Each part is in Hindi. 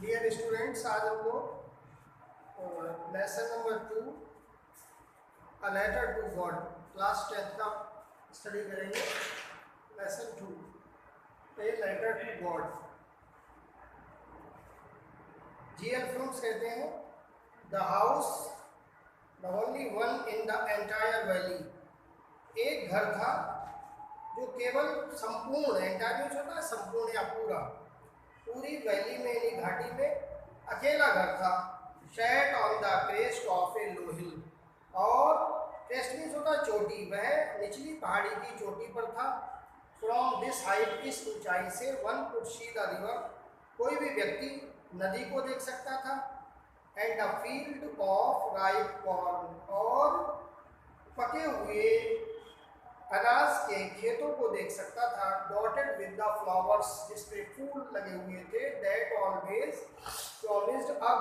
डियर स्टूडेंट्स, आज हम लोग lesson number 2 a letter to God class 10th का स्टडी करेंगे। Lesson 2 a letter to God. जीएल फिल्म्स कहते हैं the house the only one in the entire valley. एक घर था जो केवल संपूर्ण, एंटायर होता है संपूर्ण या पूरा, पूरी वैली में यानी घाटी में अकेला घर था। शैट ऑन द क्रेस्ट ऑफ ए लो हिल, और क्रेस्ट मीन्स होता है चोटी, वह निचली पहाड़ी की चोटी पर था। फ्रॉम दिस हाइट, इस ऊंचाई से one could see the river, कोई भी व्यक्ति नदी को देख सकता था। And the field of ripe corn, और पके हुए अनाज के खेतों को देख सकता था। डॉटेड विद द फ्लावर्स, जिसपे फूल लगे हुए थे। That always promised a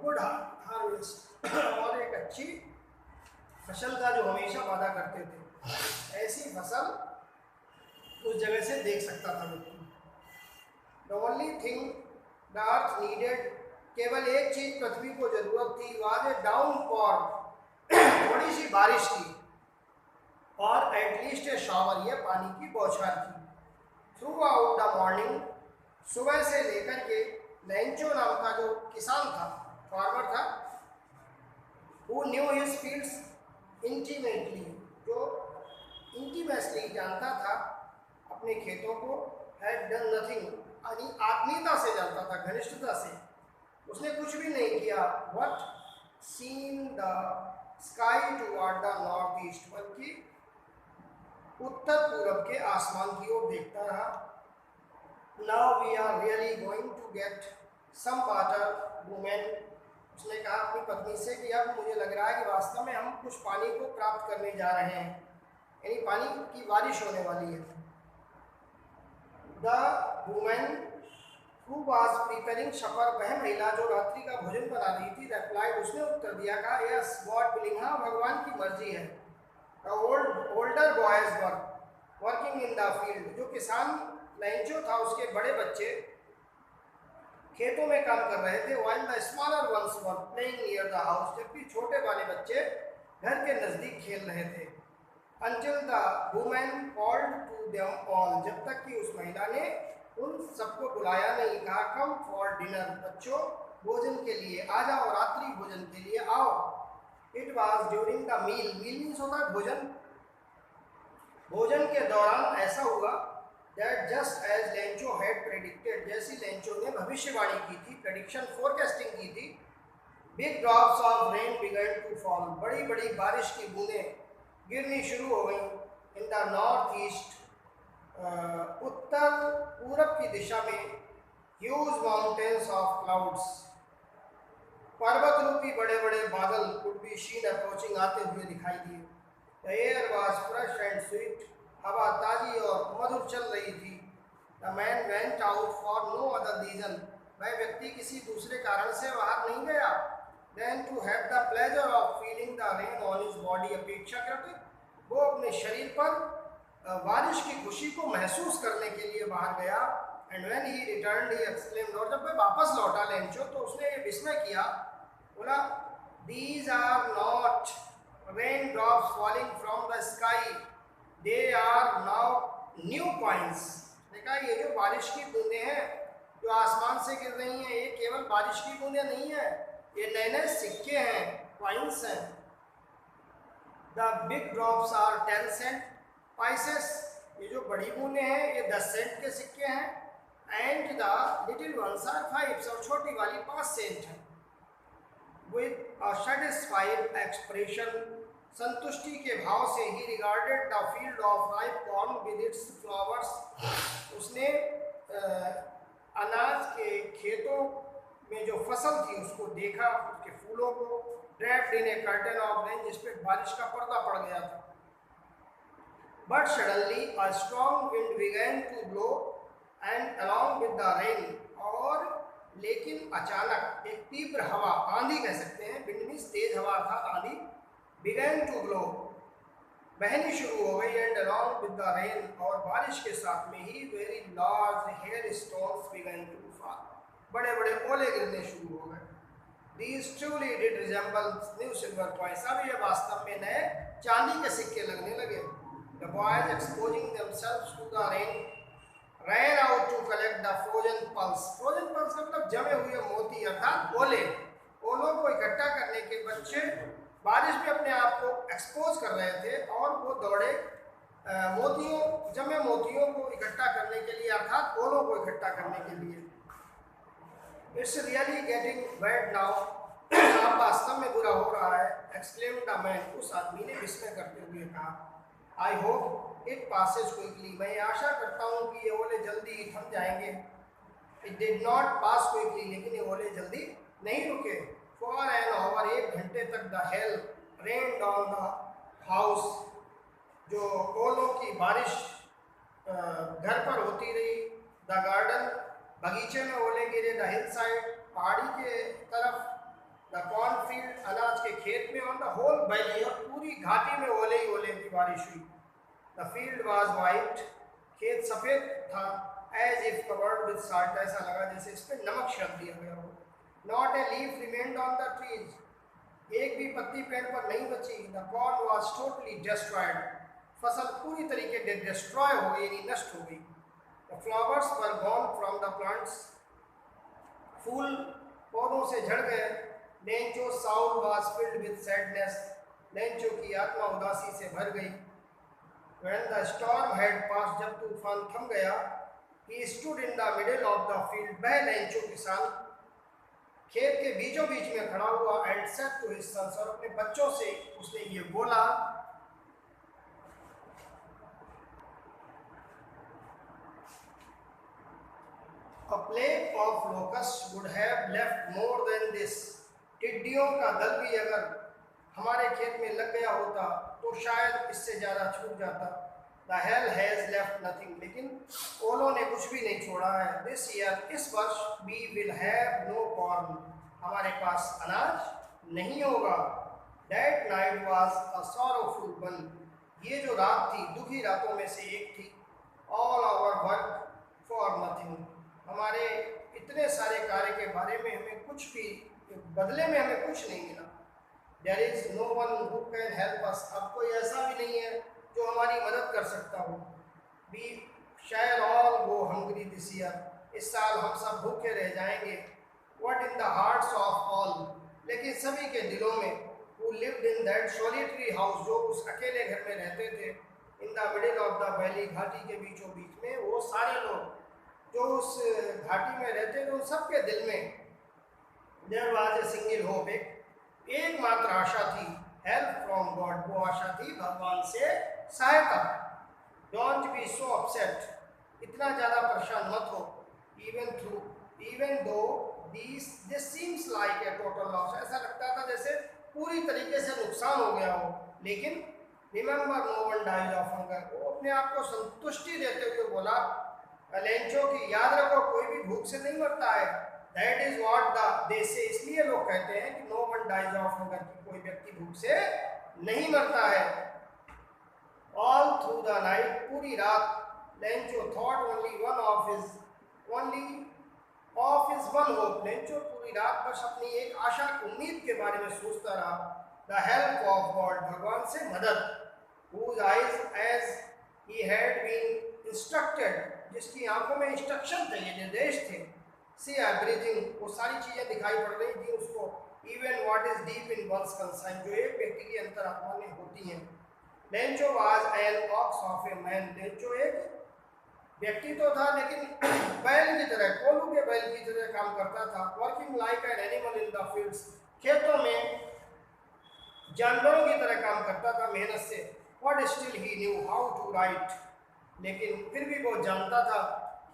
good harvest, और एक अच्छी फसल का जो हमेशा वादा करते थे, ऐसी फसल उस जगह से देख सकता था व्यक्ति। The only thing the earth needed, केवल एक चीज पृथ्वी को जरूरत थी। वाज ए डाउनपॉर, थोड़ी सी बारिश की, और एटलीस्ट ए शावर, यह पानी की बौछार थी। थ्रू आउट द मॉर्निंग, सुबह से लेकर के लेंचो नाम का जो किसान था, फार्मर था, who knew his fields intimately, जो इंटीमेटली जानता था अपने खेतों को, हैड डन नथिंग, यानी आत्मीयता से जानता था, घनिष्ठता से। उसने कुछ भी नहीं किया। What seen the sky toward the north east, बल्कि उत्तर पूरब के आसमान की ओर देखता रहा। Now we are really going to get some water women, उसने कहा अपनी पत्नी से कि अब मुझे लग रहा है कि वास्तव में हम कुछ पानी को प्राप्त करने जा रहे हैं, यानी पानी की बारिश होने वाली है। The women who was preparing शपर, वह महिला जो रात्रि का भोजन बना रही थी, रिप्लाइड, उसने उत्तर दिया, कहा यस गॉड विलिंग, हाँ भगवान की मर्जी है। Older boys working in the field, जो किसान लेंचो था उसके बड़े बच्चे खेतों में काम कर रहे थे। While the smaller ones were playing near the house, जबकि छोटे वाले बच्चे घर के नजदीक खेल रहे थे। Until the women called to them all, जब तक कि उस महिला ने उन सबको बुलाया नहीं, कहा कम फॉर डिनर, बच्चों भोजन के लिए आ जाओ, रात्रि भोजन के लिए आओ। It was during the meal, meal means होता है भोजन, भोजन के दौरान ऐसा हुआ। That just as Lencho had predicted, जैसी लेंचो ने भविष्यवाणी की थी, प्रेडिक्शन फोरकास्टिंग की थी। Big drops of rain began to fall, बड़ी बड़ी बारिश की बूंदें गिरनी शुरू हो गई। इन द नॉर्थ ईस्ट, उत्तर पूरब की दिशा में। ह्यूज माउंटेन्स ऑफ क्लाउड्स, पर्वत रूपी बड़े बड़े बादल कुड बी शीन अप्रोचिंग, आते हुए दिखाई दिए। The air was fresh and sweet, हवा ताजी और मधुर चल रही थी। The man went out for no other reason, वह व्यक्ति किसी दूसरे कारण से बाहर नहीं गया। Then to have the pleasure of feeling the rain on his body, अपेक्षा करते वो अपने शरीर पर बारिश की खुशी को महसूस करने के लिए बाहर गया। And when he returned he exclaimed, और जब वह वापस लौटा लेंचो तो उसने ये विस्मय किया, बोला these are not rain drops falling from the sky, they are now new coins. देखा, ये जो बारिश की बूंदें हैं जो आसमान से गिर रही हैं, ये केवल बारिश की बूंदें नहीं है, ये नए नए सिक्के हैं, कॉइन्स हैं। The big drops are 10 cent pieces, ये जो बड़ी बूंदें हैं ये 10 सेंट के सिक्के हैं। And the little ones are 5, और छोटी वाली 5 सेंट है। विद अ सैटिस्फाइड एक्सप्रेशन, संतुष्टि के भाव से ही regarded the field of ripe corn with its flowers, उसने अनाज के खेतों में जो फसल थी उसको देखा, उसके फूलों को। Draped in a curtain of rain, जिस पे बारिश का पर्दा पड़ गया था। But suddenly a strong wind began to blow and along with the rain, और लेकिन अचानक एक तीव्र हवा, आंधी कह सकते हैं, विंड मीन्स तेज हवा था, आंधी, बिगन टू ब्लो, बहनी शुरू हो गई। And along with the rain, और बारिश के साथ में ही very large hair stones begin to fall, बड़े बड़े ओले गिरने शुरू हो गए। These truly did resemble new silver coins. अब ये वास्तव में नए चांदी के सिक्के लगने लगे। The boys exposing themselves to the rain ran out to collect the frozen pulse. Frozen pulse मतलब जमे हुए मोती अर्थात ओले। ओलों को इकट्ठा करने के बच्चे बारिश में अपने आप को एक्सपोज कर रहे थे और वो दौड़े जमे मोतियों को इकट्ठा करने के लिए अर्थात ओलों को इकट्ठा करने के लिए। It's really getting bad now. अब वास्तव में बुरा हो रहा है। एक्सक्लेम्ड द मैन, उस आदमी ने विस्मय करते हुए कहा। I hope it Passage quickly, मैं आशा करता हूँ कि ये ओले जल्दी ही थम जाएंगे। It did not pass quickly, लेकिन ये ओले जल्दी नहीं रुके। फॉर एन आवर, 1 घंटे तक the hell rain down the house, जो ओलों की बारिश घर पर होती रही। द गार्डन, बगीचे में ओले गिरे। द हिल साइड, पहाड़ी के तरफ। द कॉर्नफील्ड, अनाज के खेत में। ऑन द होल वैली, और पूरी घाटी में ओले ही ओले की बारिश हुई। द फील्ड वाज वाइट, खेत सफ़ेद था। As if covered with salt, ऐसा लगा जैसे इस पर नमक छिड़क दिया गया हो। Not a leaf remained on the trees, एक भी पत्ती पेड़ पर नहीं बची। The corn was totally destroyed, फसल पूरी तरीके से डिस्ट्रॉय हो गई, यानी नष्ट हो गई। The flowers were gone from the plants, फूल पौधों से झड़ गए। लेंचो's soul was filled with sadness, Lencho की आत्मा उदासी से भर गई। When the storm had passed, जब तूफान थम गया, he stood in the middle of the field, वह लेंचो किसान खेत के बीचों बीच में खड़ा हुआ। and said to his sons, और अपने बच्चों से उसने ये बोला। A plague of locusts would have left more than this. टिड्डियों का दल भी अगर हमारे खेत में लग गया होता तो शायद इससे ज़्यादा छूट जाता। The hell has left nothing, लेकिन ओलों ने कुछ भी नहीं छोड़ा है। This year, इस वर्ष, we will have no corn, हमारे पास अनाज नहीं होगा। That night was a sorrowful one, ये जो रात थी दुखी रातों में से एक थी। All our work for nothing, हमारे इतने सारे कार्य के बारे में हमें कुछ भी बदले में हमें कुछ नहीं मिला। There is no one who can help us, अब कोई ऐसा भी नहीं है जो हमारी मदद कर सकता हो। We shall all go hungry this year, इस साल हम सब भूखे रह जाएंगे। What in the hearts of all, लेकिन सभी के दिलों में, who lived in that solitary house, जो उस अकेले घर में रहते थे। In the middle of the valley, घाटी के बीचों बीच में, वो सारे लोग जो उस घाटी में रहते थे, उन सबके दिल में there was a single hope, एकमात्र आशा थी। हेल्प फ्रॉम गॉड, वो आशा थी भगवान से सहायता। डोंट बी सो अपसेट, इतना ज़्यादा परेशान मत हो। Even though this seems like a total loss, ऐसा लगता था जैसे पूरी तरीके से नुकसान हो गया हो, लेकिन remember no one dies of hunger, वो अपने आप को संतुष्टि देते हुए बोला लेंचो की, याद रखो कोई भी भूख से नहीं मरता है। दैट इज व्हाट दे से, इसलिए लोग कहते हैं कि no one dies of hunger, की कोई व्यक्ति भूख से नहीं मरता है। ऑल थ्रू द नाइट, पूरी रात Lencho thought only of his one hope, Lencho पूरी रात बस अपनी एक आशा, उम्मीद के बारे में सोचता रहा। द हेल्प ऑफ गॉड, भगवान से मदद। whose eyes as he had been instructed, जिसकी आंखों में इंस्ट्रक्शन थे, ये निर्देश थे। सी एवरीथिंग, वो सारी चीज़ें दिखाई पड़ रही थी उसको। Even what is deep in one's conscience, जो एक व्यक्ति की अंतरात्मा में होती हैं। Lencho was an ox of a man, Lencho एक व्यक्ति तो था लेकिन बैल की तरह, कोलू के बैल की तरह काम करता था। Working like an animal in the fields, खेतों में जानवरों की तरह काम करता था मेहनत से। But still he knew how to write, लेकिन फिर भी वो जानता था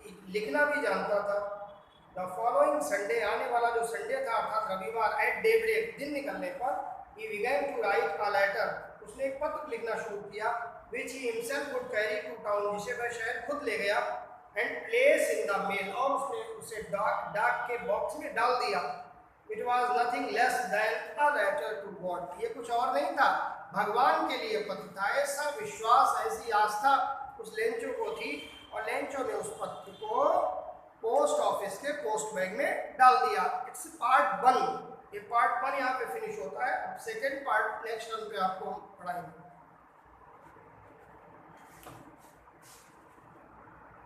कि लिखना भी जानता था। द फॉलोइंग संडे, आने वाला जो संडे था अर्थात रविवार, एट डे ब्रेक, दिन निकलने पर, he began to right a letter, उसने एक पत्र लिखना शुरू किया। विच he himself would carry to town, जिसे वह शहर खुद ले गया। And place in the mail, और उसने उसे डाक के बॉक्स में डाल दिया। It was nothing less than a letter to God, ये कुछ और नहीं था, भगवान के लिए पत्र था। ऐसा विश्वास, ऐसी आस्था उस लेंचो को थी, और लेंचो ने उस पत्र को पोस्ट ऑफिस के उसके पोस्ट बैग में डाल दिया। It's part 1। ये पार्ट 1 यहाँ पे फिनिश होता है। अब सेकेंड पार्ट नेक्स्ट टर्न पे आपको हम पढ़ाएंगे।